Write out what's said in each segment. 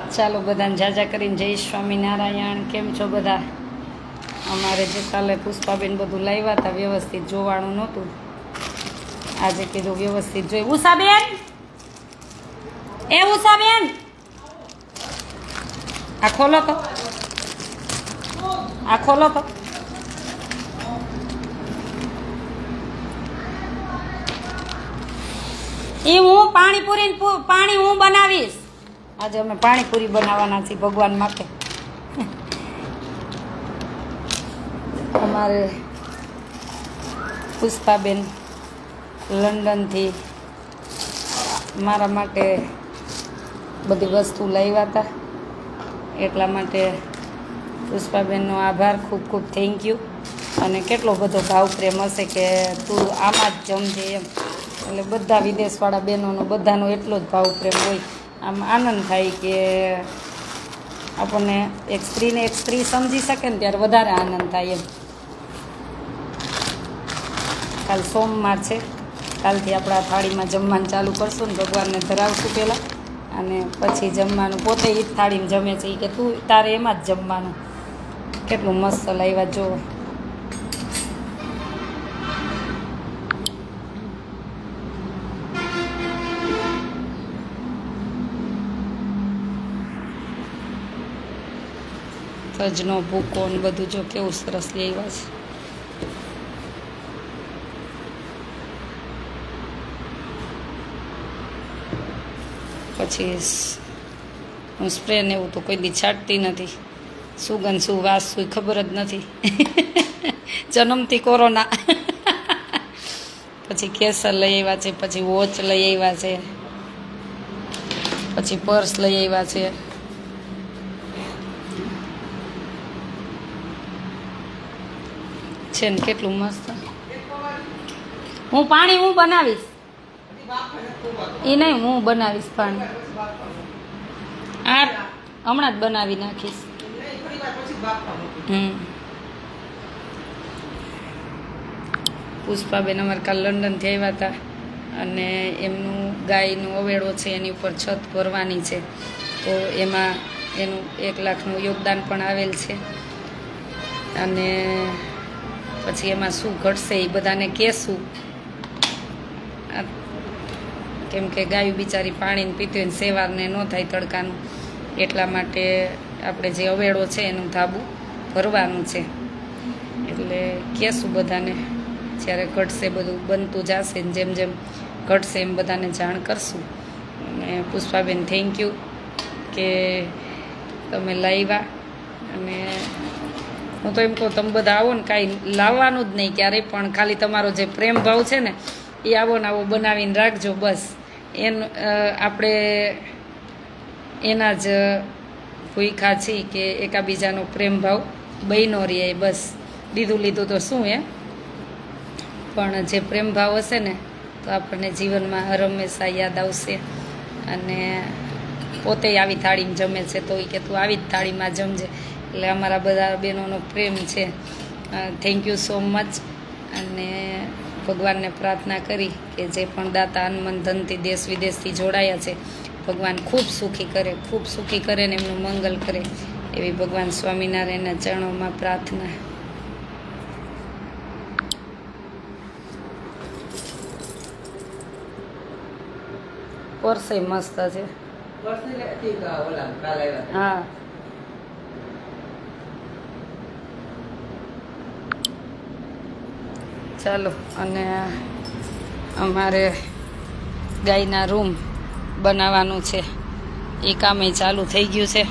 ચાલો બધાને જાજા કરીને જય સ્વામિનારાયણ. કેમ છો બધા? અમારે જે કાલે પુષ્પાબેન બધું લાવ્યા હતા વ્યવસ્થિત જોવાનું નહોતું, આજે કીધું વ્યવસ્થિત જોઈ. ઉષાબેન, એ ઉષાબેન, આ ખોલો તો, આ ખોલો તો. એ હું પાણી હું બનાવીશ. આજે અમે પાણીપુરી બનાવવાના છીએ ભગવાન માટે. અમારે પુષ્પાબેન લંડનથી મારા માટે બધી વસ્તુ લાવ્યા હતા, એટલા માટે પુષ્પાબેનનો આભાર, ખૂબ ખૂબ થેન્ક યુ. અને કેટલો બધો ભાવ પ્રેમ હશે કે તું આમાં જ જમજે એમ. એટલે બધા વિદેશવાળા બહેનોનો બધાનો એટલો જ ભાવ પ્રેમ હોય. આમ આનંદ થાય કે આપણને એક સ્ત્રી સમજી શકે ને ત્યારે વધારે આનંદ થાય એમ. કાલ સોમવાર છે, કાલથી આપણા થાળીમાં જમવાનું ચાલુ કરશું ને ભગવાનને ધરાવશું પહેલાં, અને પછી જમવાનું પોતે એ જ થાળીમાં જમે છે. એ કે તું તારે એમાં જ જમવાનું. કેટલું મસ્ત લાવ્યા જો. તજનો ભૂકો ને બધું જો કેવું સરસ લેવા છે. પછી હું સ્પ્રે ને એવું તો કોઈ દી છાંટતી નથી. સુગંધ શું વાસ શું ખબર જ નથી. જન્મથી કોરોના. પછી કેસર લઈ આવ્યા છે, પછી વોચ લઈ આવ્યા છે, પછી પર્સ લઈ આવ્યા છે. છે ને કેટલું મસ્ત. હું બનાવીશ. એ નહીં, હું બનાવીશ પાણી. આ હમણાં જ બનાવી નાખીશ. પુષ્પાબેન અમારે કાલ લંડનથી આવ્યા હતા, અને એમનું ગાયનો અવેડો છે એની ઉપર છત ભરવાની છે, તો એમાં એનું 1 લાખનું યોગદાન પણ આવેલ છે. અને પછી એમાં શું ઘટશે એ બધાને કહેશું, કેમ કે ગાયું બિચારી પાણીને પીતી હોય ને સેવારને ન થાય તડકાનું, એટલા માટે આપણે જે અવેડો છે એનું ધાબું ભરવાનું છે. એટલે કહેશું બધાને, જ્યારે ઘટશે બધું બનતું જશે ને જેમ જેમ ઘટશે એમ બધાને જાણ કરશું. અને પુષ્પાબેન થેન્ક યુ કે તમે લાવ્યા. અને હું તો એમ કહું, તમે બધા આવો ને, કાંઈ લાવવાનું જ નહીં ક્યારેય, પણ ખાલી તમારો જે પ્રેમ ભાવ છે ને એ આવો ને આવો બનાવીને રાખજો. બસ આપણે એના જ ભૂખ્યા છીએ કે એકાબીજાનો પ્રેમ ભાવ બન્યો રહે. બસ દીધું લીધું તો શું પણ જે પ્રેમ ભાવ હશે ને તો આપણને જીવનમાં હંમેશા યાદ આવશે. અને પોતે આવી થાળીમાં જમે છે તો એ કે તું આવી જ થાળીમાં જમજે. એટલે અમારા બધા બહેનોનો પ્રેમ છે. Thank you so much. અને ભગવાનને પ્રાર્થના કરી કે જે પણ દાતા અનમન ધનથી દેશ વિદેશથી જોડાયા છે, ભગવાન ખૂબ સુખી કરે ને એમનું મંગલ કરે, એવી ભગવાન સ્વામિનારાયણના ચરણોમાં પ્રાર્થના. પરસે મસ્ત છે. હા, ચાલો. અને અમારે ગાયના રૂમ બનાવવાનું છે, એ કામે ચાલુ થઈ ગયું છે.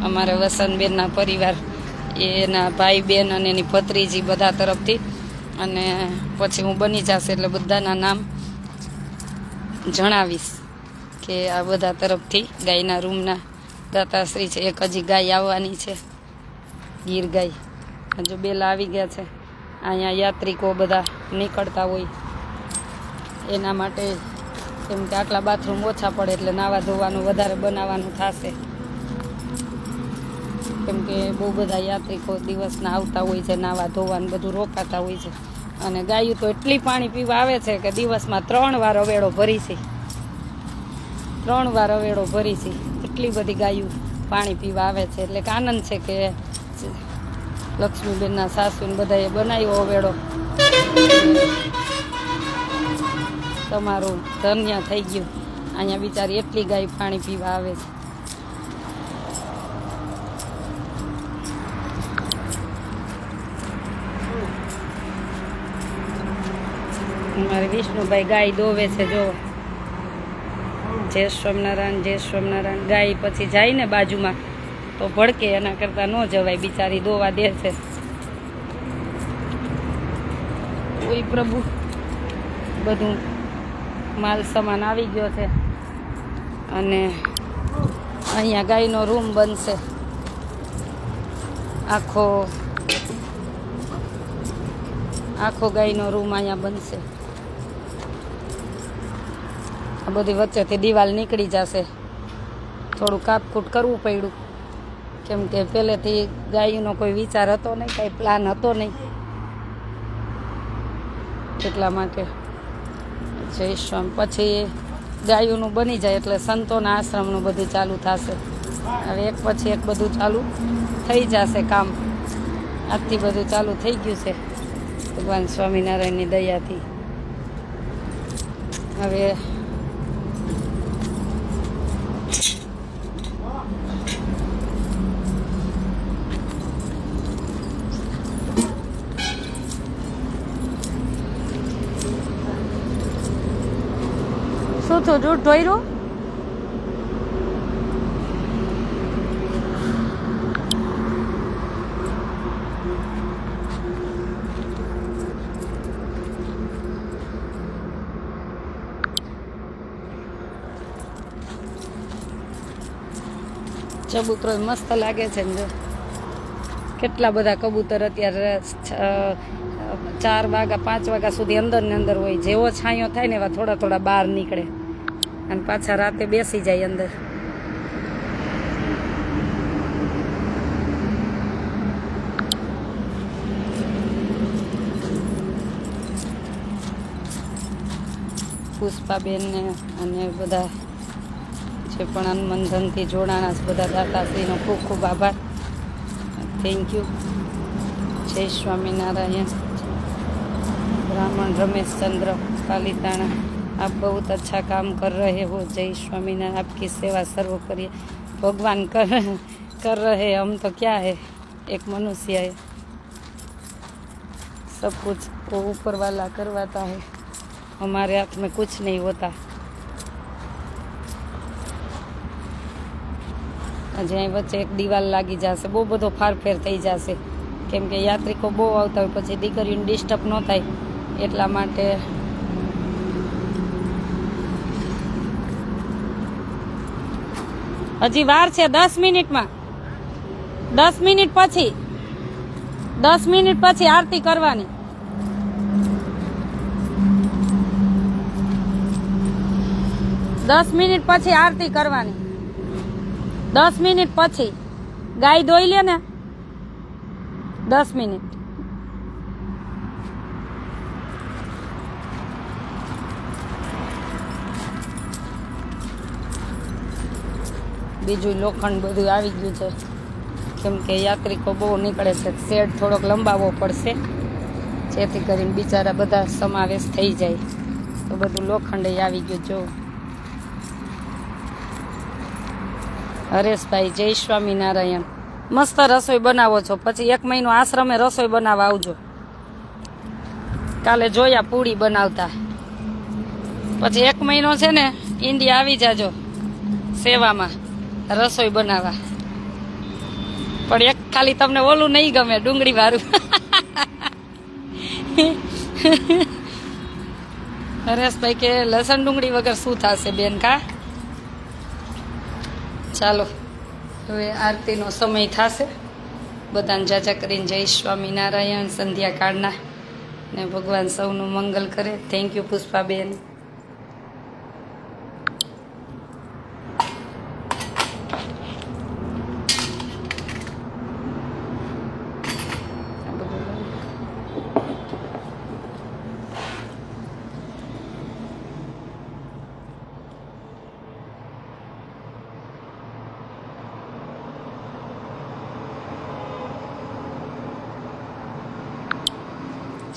અમારે વસંતબેનના પરિવાર, એના ભાઈ બહેન અને એની ભત્રીજી બધા તરફથી. અને પછી હું બની જશે એટલે બધાના નામ જણાવીશ કે આ બધા તરફથી ગાયના રૂમના દાતાશ્રી છે. એક હજી ગાય આવવાની છે, ગીર ગાય. હજુ બેલા આવી ગયા છે. અહીંયા યાત્રિકો બધા નીકળતા હોય એના માટે, કેમ કે આટલા બાથરૂમ ઓછા પડે એટલે નાવા ધોવાનું વધારે બનાવવાનું થશે. કેમ કે બહુ બધા યાત્રિકો દિવસના આવતા હોય છે, નાવા ધોવાનું બધું રોકાતા હોય છે. અને ગાયું તો એટલી પાણી પીવા આવે છે કે દિવસમાં 3 વાર અવેડો ભરી છે. 3 વાર અવેડો ભરી છે, એટલી બધી ગાયું. પાણી પીવા આવે છે. એટલે કે આનંદ છે કે લક્ષ્મીબેનના સાસુને બધાએ બનાવ્યો ઓવેડો. તમારું ધન્ય થઈ ગયું. અહીંયા બિચારી એટલી ગાય પાણી પીવા આવે છે. મારે વિષ્ણુભાઈ ગાય દોવે છે. જો જય સ્વામિનારાયણ, જય સ્વામિનારાયણ. ગાય પછી જાય ને બાજુમાં તો ભડકે, એના કરતાં ન જવાય, બિચારી દોવા દે છે. ઓય પ્રભુ, બધું માલ સામાન આવી ગયો છે અને અહીંયા ગાયનો રૂમ બનશે. આખો ગાયનો રૂમ અહીંયા બનશે. આ બધી વચ્ચેથી દિવાલ નીકળી જશે. થોડું કાપકૂટ કરવું પડ્યું કેમ કે પહેલેથી ગાયનો કોઈ વિચાર હતો નહીં, કાંઈ પ્લાન હતો નહીં, એટલા માટે. જય સ્વામી. પછી ગાયોનું બની જાય એટલે સંતોના આશ્રમનું બધું ચાલુ થશે. હવે એક પછી એક બધું ચાલુ થઈ જશે કામ. આજથી બધું ચાલુ થઈ ગયું છે ભગવાન સ્વામિનારાયણની દયાથી. હવે શું થયું? દૂધ ઢોયરું? કબૂતરો મસ્ત લાગે છે ને. કેટલા બધા કબૂતર અત્યારે 4 વાગ્યા 5 વાગ્યા સુધી અંદર ને અંદર હોય. જેવો છાંયો થાય ને એવા થોડા થોડા બહાર નીકળે અને પાછા રાતે બેસી જાય અંદર. પુષ્પાબેન ને અને બધા જે પણ હનુમાનધનથી જોડાણા છે બધા દાતાશ્રીનો ખૂબ ખૂબ આભાર. Thank you. જય સ્વામિનારાયણ. ब्राह्मण रमेश चंद्र पालिताना, आप बहुत अच्छा काम कर रहे हो. जय स्वामीनारायण. आपकी सेवा सर्वोपरि भगवान कर रहे. हम तो क्या है, एक मनुष्य है. सब कुछ वो ऊपर वाला करवाता है, हमारे हाथ में कुछ नहीं होता. આજે અહીં વચ્ચે એક દિવાલ લાગી જશે. બહુ બધો ફારફેર થઈ જશે કેમ કે યાત્રિકો બહુ આવતા હોય, પછી દીકરીઓને ડિસ્ટર્બ ન થાય એટલા માટે. હજી વાર છે 10 મિનિટમાં. 10 મિનિટ પછી 10 મિનિટ પછી આરતી કરવાની. દસ મિનિટ પછી આરતી કરવાની. 10 મિનિટ પછી ગાય ધોઈ લે ને. 10 મિનિટ. બીજું લોખંડ બધું આવી ગયું છે કેમ કે યાત્રિકો બહુ નીકળે છે. શેડ થોડોક લંબાવવો પડશે જેથી કરીને બિચારા બધા સમાવેશ થઈ જાય. તો બધું લોખંડ આવી ગયું. જો હરેશભાઈ, જય સ્વામિનારાયણ. મસ્ત રસોઈ બનાવો છો. પછી 1 મહિનો આશ્રમે રસોઈ બનાવવા આવજો. કાલે જોયા પૂરી બનાવતા. પછી 1 મહિનો છે ને ઇન્ડિયા આવી જાજો સેવામાં રસોઈ બનાવવા. પણ એક ખાલી તમને ઓલું નહીં ગમે, ડુંગળી વાળું. હરેશભાઈ કે લસણ ડુંગળી વગર શું થશે બેન? કા ચાલો હવે આરતીનો સમય થશે. બધાને જાજા કરીને જય સ્વામિનારાયણ સંધ્યાકાળના. ને ભગવાન સૌનું મંગલ કરે. Thank you Pushpaben.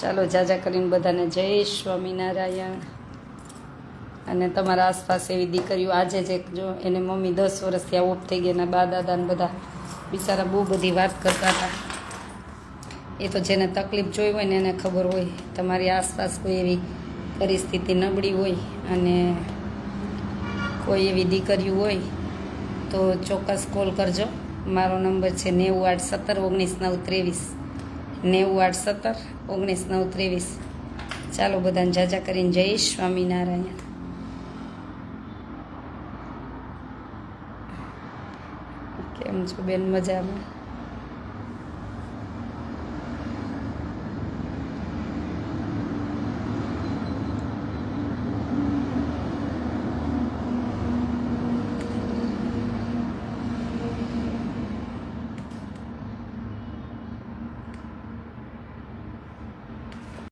ચાલો જાજા કરીને બધાને જય સ્વામિનારાયણ. અને તમારા આસપાસ એવી દીકરીઓ આજે જ એક જો એને મમ્મી 10 વર્ષથી આ ઓફ થઈ ગયા, એના બા દાદાને બધા બિચારા બહુ બધી વાત કરતા હતા. એ તો જેને તકલીફ જોઈ હોય ને એને ખબર હોય. તમારી આસપાસ કોઈ એવી પરિસ્થિતિ નબળી હોય અને કોઈ એવી દીકરીઓ હોય તો ચોક્કસ કોલ કરજો. મારો નંબર છે 9817 19 9 23 9817 19 9 23. ચાલો બધાને જાજા કરીને જય સ્વામિનારાયણ. કેમ છો બેન? મજામાં?